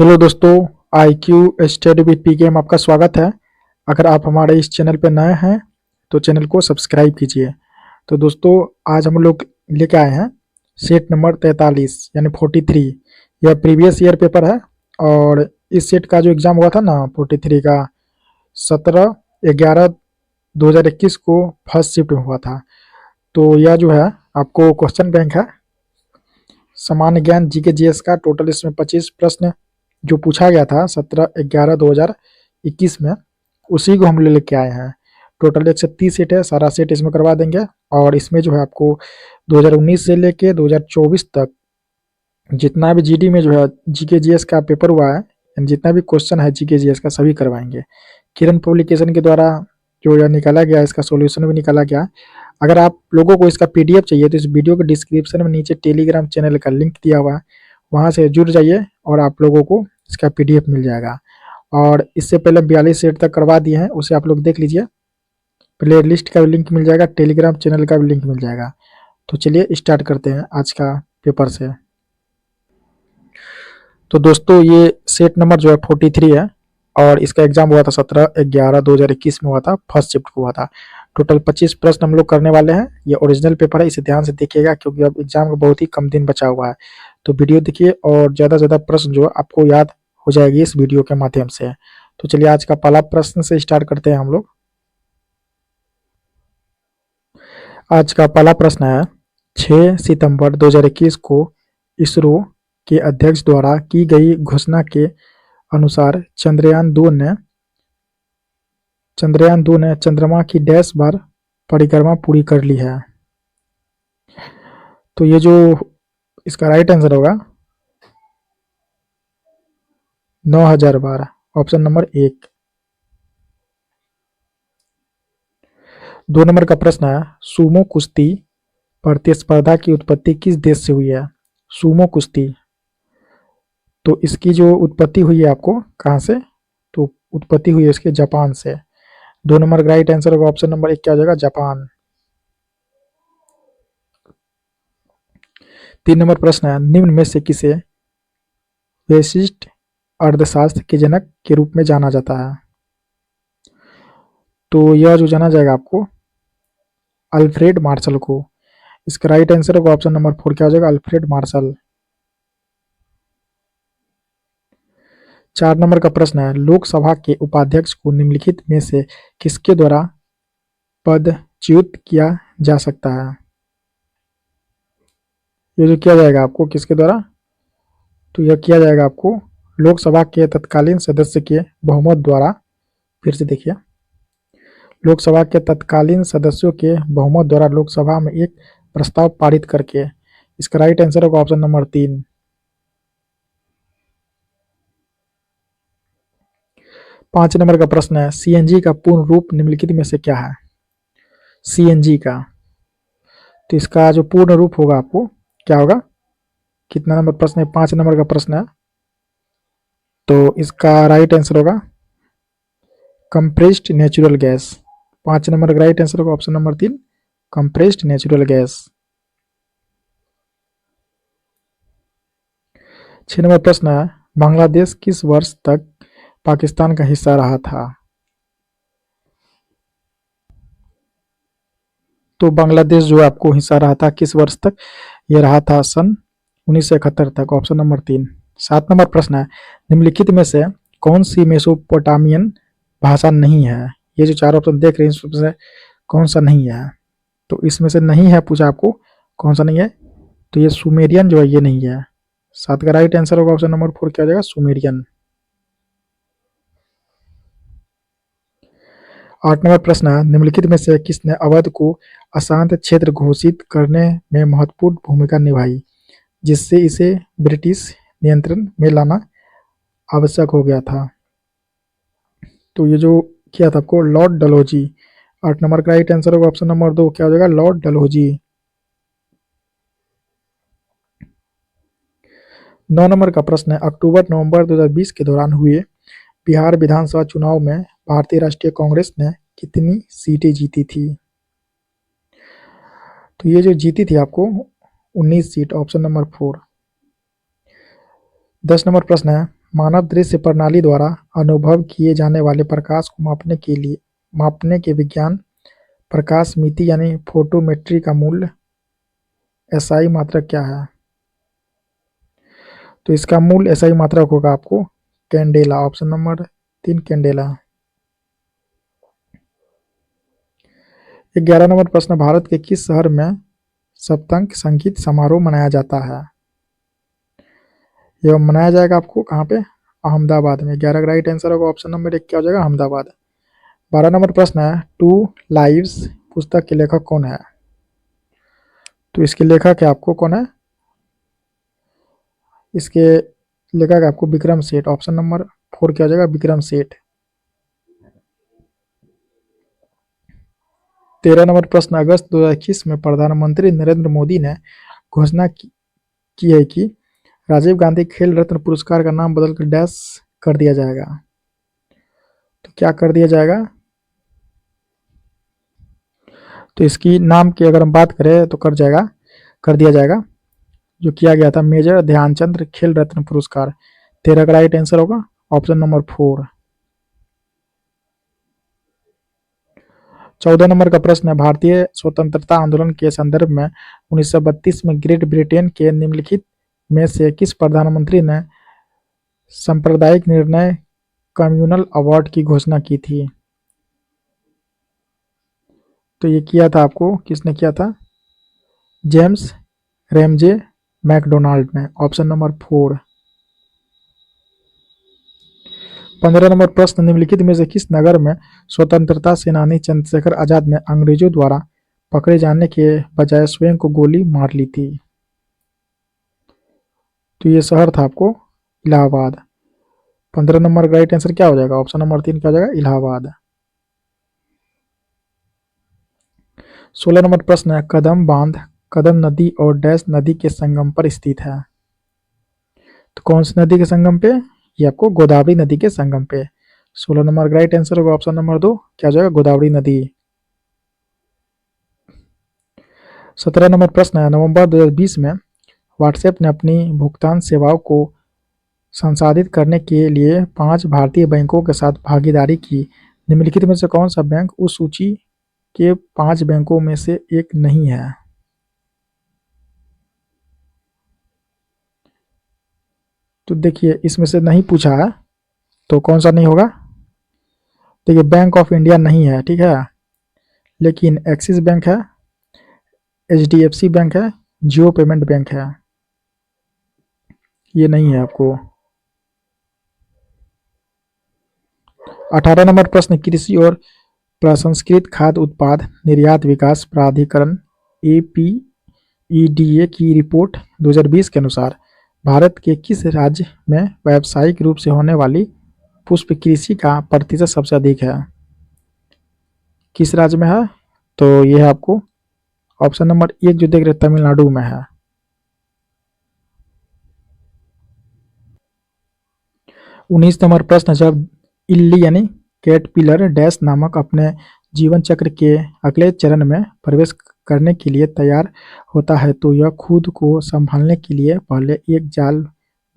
Hello दोस्तों, IQ study with पीके में आपका स्वागत है। अगर आप हमारे इस चैनल पर नए हैं तो चैनल को सब्सक्राइब कीजिए। तो दोस्तों, आज हम लोग लेके आए हैं सेट नंबर 43 यानी 43। यह प्रीवियस ईयर पेपर है और इस सेट का जो एग्ज़ाम हुआ था ना 43 का 17/11/2021 को फर्स्ट शिफ्ट में हुआ था। तो यह जो है आपको क्वेश्चन बैंक है, सामान्य ज्ञान जीके जीएस का। टोटल इसमें 25 प्रश्न जो पूछा गया था 17/11/2021 में, उसी को हम लेके आए हैं। टोटल 130 सेट है, सारा सेट इसमें करवा देंगे। और इसमें जो है आपको 2019 से लेके 2024 तक जितना भी जीडी में जो है जीके जीएस का पेपर हुआ है, जितना भी क्वेश्चन है जीके जीएस का सभी करवाएंगे। किरण पब्लिकेशन के द्वारा जो यह निकाला गया, इसका सॉल्यूशन भी निकाला गया। अगर आप लोगों को इसका पीडीएफ चाहिए तो इस वीडियो के डिस्क्रिप्शन में नीचे टेलीग्राम चैनल का लिंक दिया हुआ है, वहाँ से जुड़ जाइए और आप लोगों को इसका पीडीएफ मिल जाएगा। और इससे पहले 42 सेट तक करवा दिए हैं, उसे आप लोग देख लीजिए। प्ले लिस्ट का भी लिंक मिल जाएगा, टेलीग्राम चैनल का भी लिंक मिल जाएगा। तो चलिए स्टार्ट करते हैं आज का पेपर से। तो दोस्तों, ये सेट नंबर जो है 43 है और इसका एग्जाम हुआ था 17/11/2021 में हुआ था, फर्स्ट शिफ्ट को हुआ था। टोटल 25 प्रश्न हम लोग करने वाले हैं। ये ओरिजिनल पेपर है, इसे ध्यान से देखिएगा क्योंकि अब एग्जाम का बहुत ही कम दिन बचा हुआ है। तो वीडियो देखिए और ज़्यादा से ज़्यादा प्रश्न जो है आपको याद हो जाएगी इस वीडियो के माध्यम से। तो चलिए आज का पहला प्रश्न से स्टार्ट करते हैं हम लोग। आज का पहला प्रश्न है, 6 सितंबर 2021 को इसरो के अध्यक्ष द्वारा की गई घोषणा के अनुसार चंद्रयान 2 ने चंद्रमा की डैश बार परिक्रमा पूरी कर ली है। तो ये जो इसका राइट आंसर होगा 9000 बार, ऑप्शन नंबर 1। 2 नंबर का प्रश्न है, सूमो कुश्ती प्रतिस्पर्धा की उत्पत्ति किस देश से हुई है? सूमो कुश्ती, तो इसकी जो उत्पत्ति हुई है आपको कहाँ से? तो उत्पत्ति हुई है इसके जापान से। 2 नंबर का राइट आंसर होगा ऑप्शन नंबर 1, क्या हो जाएगा? जापान। 3 नंबर प्रश्न है, निम्न में से किसे वैशिष्ट अर्थशास्त्र के जनक के रूप में जाना जाता है? तो यह जो जाना जाएगा आपको अल्फ्रेड मार्शल को। इसका राइट आंसर होगा ऑप्शन नंबर 4, क्या हो जाएगा? Alfred Marshall. 4 नंबर का प्रश्न है, लोकसभा के उपाध्यक्ष को निम्नलिखित में से किसके द्वारा पदच्युत किया जा सकता है? ये जो किया जाएगा आपको किसके द्वारा? तो यह किया जाएगा आपको लोकसभा के तत्कालीन सदस्य के बहुमत द्वारा। फिर से देखिए, लोकसभा के तत्कालीन सदस्यों के बहुमत द्वारा लोकसभा में एक प्रस्ताव पारित करके। इसका राइट आंसर होगा ऑप्शन नंबर 3। 5 नंबर का प्रश्न है, सीएनजी का पूर्ण रूप निम्नलिखित में से क्या है? सीएनजी का, तो इसका जो पूर्ण रूप होगा आपको क्या होगा? कितना नंबर प्रश्न है? 5 नंबर का प्रश्न है। तो इसका राइट आंसर होगा कंप्रेस्ड नेचुरल गैस। 5 नंबर का राइट आंसर होगा option number 3, compressed natural gas. 6 number प्रश्न है, बांग्लादेश किस वर्ष तक पाकिस्तान का हिस्सा रहा था? तो बांग्लादेश जो आपको हिस्सा रहा था किस वर्ष तक? ये रहा था सन 1971 तक, ऑप्शन नंबर 3। 7 नंबर प्रश्न है, निम्नलिखित में से कौन सी मेसोपोटामियन भाषा नहीं है? ये जो 4 ऑप्शन देख रहे हैं इसमें से कौन सा नहीं है? तो इसमें से नहीं है पूछा आपको, कौन सा नहीं है? तो ये सुमेरियन जो है ये नहीं है। 7 का राइट आंसर होगा ऑप्शन नंबर 4, क्या हो जाएगा? सुमेरियन। 8 नंबर प्रश्न है, निम्नलिखित में से किसने अवध को अशांत क्षेत्र घोषित करने में महत्वपूर्ण भूमिका निभाई, जिससे इसे ब्रिटिश नियंत्रण में लाना आवश्यक हो गया था? तो ये जो किया था आपको लॉर्ड डलहौजी। 8 नंबर का राइट आंसर होगा ऑप्शन नंबर 2, क्या हो जाएगा? लॉर्ड डलहौजी। 9 नंबर का प्रश्न है, अक्टूबर नवंबर 2020 के दौरान हुए बिहार विधानसभा चुनाव में भारतीय राष्ट्रीय कांग्रेस ने कितनी सीटें जीती थी? तो ये जो जीती थी आपको 19 सीट, ऑप्शन नंबर 4। 10 नंबर प्रश्न है, मानव दृश्य प्रणाली द्वारा अनुभव किए जाने वाले प्रकाश को मापने के विज्ञान प्रकाश मिति यानी फोटोमेट्री का मूल एसआई मात्रक क्या है? तो इसका मूल एसआई मात्रक होगा आपको candela. Option number 3 candela. 11 number प्रश्न, भारत के किस शहर में सप्तक संगीत समारोह मनाया जाता है? यह मनाया जाएगा आपको कहाँ पे? अहमदाबाद में। 11 का राइट आंसर होगा ऑप्शन नंबर 1 क्या हो जाएगा? अहमदाबाद। 12 नंबर प्रश्न है, टू लाइव्स पुस्तक के लेखक कौन है? तो इसके लेखक है आपको कौन है? इसके लेखक आपको विक्रम सेठ। ऑप्शन नंबर 4 क्या हो जाएगा? विक्रम सेठ। 13 नंबर प्रश्न, अगस्त 2021 में प्रधानमंत्री नरेंद्र मोदी ने घोषणा की है कि राजीव गांधी खेल रत्न पुरस्कार का नाम बदलकर डैश कर दिया जाएगा। तो क्या कर दिया जाएगा? तो इसकी नाम की अगर हम बात करें तो कर दिया जाएगा जो किया गया था मेजर ध्यानचंद खेल रत्न पुरस्कार। 13 का राइट आंसर होगा ऑप्शन नंबर 4। 14 नंबर का प्रश्न है, भारतीय स्वतंत्रता आंदोलन के संदर्भ में 1932 में ग्रेट ब्रिटेन के निम्नलिखित में से किस प्रधानमंत्री ने सांप्रदायिक निर्णय कम्युनल अवार्ड की घोषणा की थी? तो ये किया था आपको, किसने किया था? जेम्स रैमजे मैकडोनाल्ड ने। Option number 4। 15 नंबर प्रश्न, निम्नलिखित में से किस नगर में स्वतंत्रता सेनानी चंद्रशेखर आजाद ने अंग्रेजों द्वारा पकड़े जाने के बजाय स्वयं को गोली मार ली थी? तो ये शहर था आपको इलाहाबाद। 15 नंबर का राइट आंसर क्या हो जाएगा? ऑप्शन नंबर 3 क्या हो जाएगा? इलाहाबाद। 16 नंबर प्रश्न है, कदम बांध कदम नदी और डैश नदी के संगम पर स्थित है। तो कौन सी नदी के संगम पे? ये आपको गोदावरी नदी के संगम पे। 16 नंबर का राइट आंसर होगा ऑप्शन नंबर 2 क्या हो जाएगा? गोदावरी नदी। 17 नंबर प्रश्न है, नवंबर 2020 में व्हाट्सएप ने अपनी भुगतान सेवाओं को संसाधित करने के लिए 5 भारतीय बैंकों के साथ भागीदारी की। निम्नलिखित में से कौन सा बैंक उस सूची के 5 बैंकों में से एक नहीं है? तो देखिए इसमें से नहीं पूछा है तो कौन सा नहीं होगा? देखिए बैंक ऑफ इंडिया नहीं है, ठीक है, लेकिन एक्सिस बैंक है, एचडीएफसी बैंक है, जियो पेमेंट बैंक है, ये नहीं है आपको। 18 नंबर प्रश्न, कृषि और प्रसंस्कृत खाद्य उत्पाद निर्यात विकास प्राधिकरण एपीईडीए की रिपोर्ट 2020 के अनुसार भारत के किस राज्य में व्यावसायिक रूप से होने वाली पुष्प कृषि का प्रतिशत सबसे अधिक है? किस राज्य में है? तो ये है आपको ऑप्शन नंबर 1 जो देख रहे तमिलनाडु में है। 19 नंबर प्रश्न, जब इल्ली यानी कैटरपिलर डैश नामक अपने जीवन चक्र के अगले चरण में प्रवेश करने के लिए तैयार होता है तो यह खुद को संभालने के लिए पहले एक जाल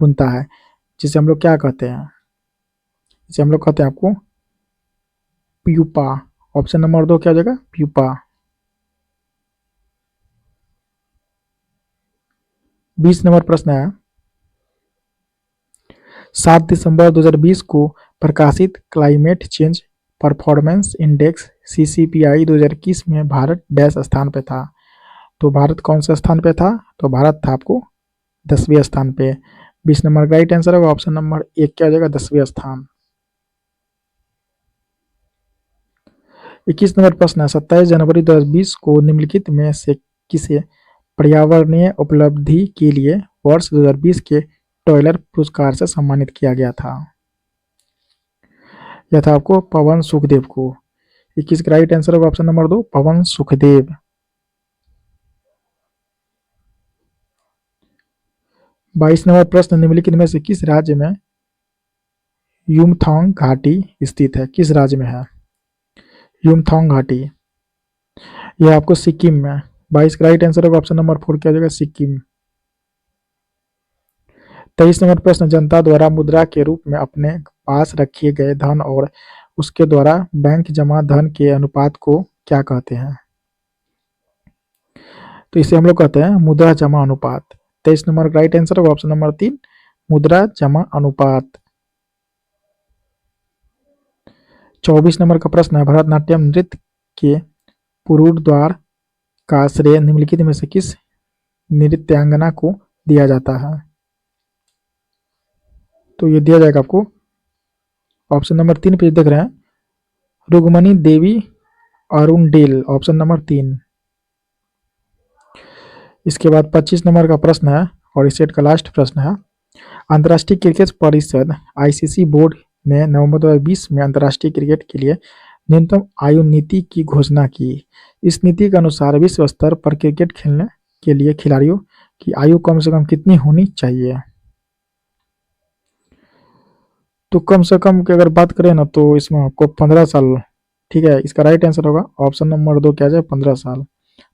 बुनता है जिसे हम लोग क्या कहते हैं? जिसे हम लोग कहते हैं आपको प्यूपा। ऑप्शन नंबर 2 क्या हो जाएगा? प्यूपा। 20 नंबर प्रश्न है, 7 दिसंबर 2020 को प्रकाशित क्लाइमेट चेंज परफॉर्मेंस इंडेक्स सीसीपीआई 2021 में भारत डैश स्थान पे था। तो भारत कौन से स्थान पे था? तो भारत था आपको 10वें स्थान पे। 20 नंबर का राइट आंसर होगा ऑप्शन नंबर 1 क्या हो जाएगा? 10वें स्थान। 21 नंबर प्रश्न है, 27 जनवरी 2020 को निम्नलिखित में से किसे पर्यावरणीय उपलब्धि के लिए वर्ष 2020 के टॉयलर पुरस्कार से सम्मानित किया गया था? यह था आपको पवन सुखदेव को। 21 का राइट आंसर होगा ऑप्शन नंबर 2 पवन सुखदेव। 22 नंबर प्रश्न, निम्नलिखित में से किस राज्य में युमथांग घाटी स्थित है? किस राज्य में है युमथांग घाटी? यह आपको सिक्किम में। 22 का राइट आंसर होगा ऑप्शन नंबर 4 क्या हो जाएगा? सिक्किम। 23 नंबर प्रश्न, जनता द्वारा मुद्रा के रूप में अपने पास रखे गए धन और उसके द्वारा बैंक जमा धन के अनुपात को क्या कहते हैं? तो इसे हम लोग कहते हैं मुद्रा जमा अनुपात। 23 नंबर का राइट आंसर होगा ऑप्शन नंबर 3, मुद्रा जमा अनुपात। 24 नंबर का प्रश्न है, भरतनाट्यम नृत्य के पुरुद्वार का श्रेय निम्नलिखित में से किस नृत्यांगना को दिया जाता है? तो ये दिया जाएगा आपको ऑप्शन नंबर 3 पे देख रहे हैं, रुगमणी देवी अरुणडेल, ऑप्शन नंबर 3। इसके बाद 25 नंबर का प्रश्न है और इस सेट का लास्ट प्रश्न है, अंतर्राष्ट्रीय क्रिकेट परिषद आईसीसी बोर्ड ने नवंबर 2020 में अंतर्राष्ट्रीय क्रिकेट के लिए न्यूनतम आयु नीति की घोषणा की। इस नीति के अनुसार विश्व स्तर पर क्रिकेट खेलने के लिए खिलाड़ियों की आयु कम से कम कितनी होनी चाहिए? तो कम से कम की अगर बात करें ना तो इसमें आपको 15 साल, ठीक है, इसका राइट आंसर होगा ऑप्शन नंबर 2 क्या जाए 15 साल।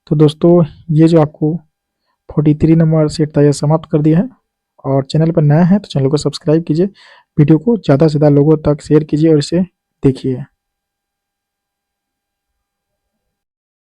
तो दोस्तों ये जो आपको 43 नंबर सेट था ये समाप्त कर दिया है, और चैनल पर नया है तो चैनल को सब्सक्राइब कीजिए, वीडियो को ज़्यादा से ज़्यादा लोगों तक शेयर कीजिए और इसे देखिए।